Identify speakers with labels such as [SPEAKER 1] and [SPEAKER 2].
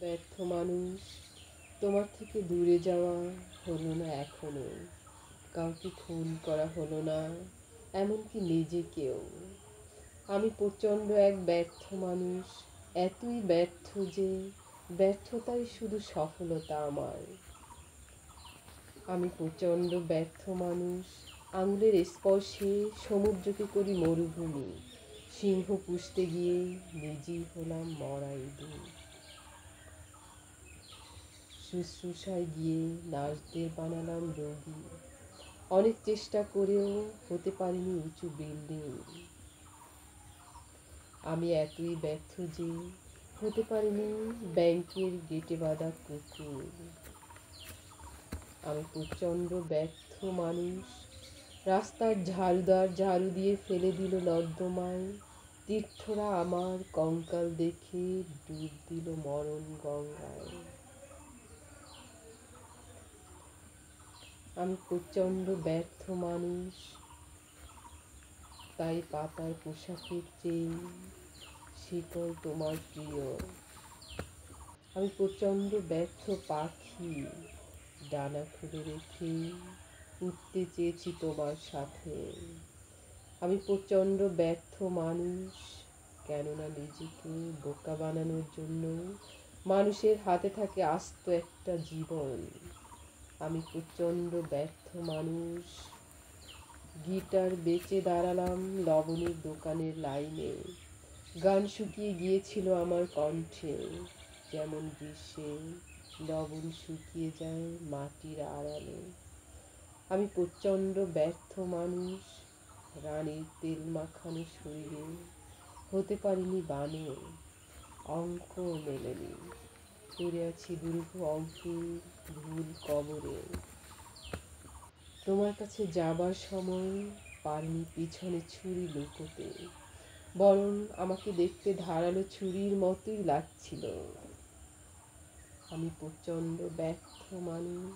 [SPEAKER 1] ব্যর্থ মানুষ, তোমার থেকে দূরে যাওয়া হলো না এখনো, কাউকে খুন করা হলো না, এমনকি নিজেকেও। আমি প্রচণ্ড এক ব্যর্থ মানুষ, এতই ব্যর্থ যে ব্যর্থতাই শুধু সফলতা আমার। আমি প্রচণ্ড ব্যর্থ মানুষ, আঙুলের স্পর্শে সমুদ্রকে করি মরুভূমি, সিংহ পুষতে গিয়ে নিজেই হলাম মরা ইঁদুর। শুশ্রূষায় গিয়ে নার্সদের বানালাম রোগী, অনেক চেষ্টা করেও হতে পারিনি উঁচু বিল্ডিং। আমি এতই ব্যর্থ যে হতে পারিনি ব্যাংকের গেটে বাঁধা কুকুর। আমি প্রচণ্ড ব্যর্থ মানুষ, রাস্তার ঝাড়ুদার ঝাড়ু দিয়ে ফেলে দিল নর্দমায়, তীর্থরা আমার কঙ্কাল দেখে ডুব দিল মরণ গঙ্গায়। আমি প্রচণ্ড ব্যর্থ মানুষ, তাই পাতার পোশাকের চেয়ে শিকল তোমার প্রিয়। আমি প্রচণ্ড ব্যর্থ পাখি, ডানা খুলে রেখে উঠতে চেয়েছি তোমার সাথে। আমি প্রচণ্ড ব্যর্থ মানুষ, কেননা নিজেকে বোকা বানানোর জন্য মানুষের হাতে থাকে আস্ত একটা জীবন। আমি প্রচণ্ড ব্যর্থ মানুষ, গিটার বেচে দাঁড়ালাম লবণের দোকানের লাইনে, গান শুকিয়ে গিয়েছিল আমার কণ্ঠে, যেমন গ্রীষ্মে লবণ শুকিয়ে যায় মাটির আড়ালে। আমি প্রচণ্ড ব্যর্থ মানুষ, রানীর তেল মাখানো শরীরে হতে পারিনি বানর, অঙ্ক মেলেনি, পড়ে আছি দীর্ঘ অঙ্কের ভুল কবরে। তোমার কাছে যাবার সময় পারিনি পিছনে ছুরি লুকোতে, বরং আমাকে দেখতে ধারালো ছুরির মতোই লাগছিল। আমি প্রচণ্ড ব্যর্থ মানুষ।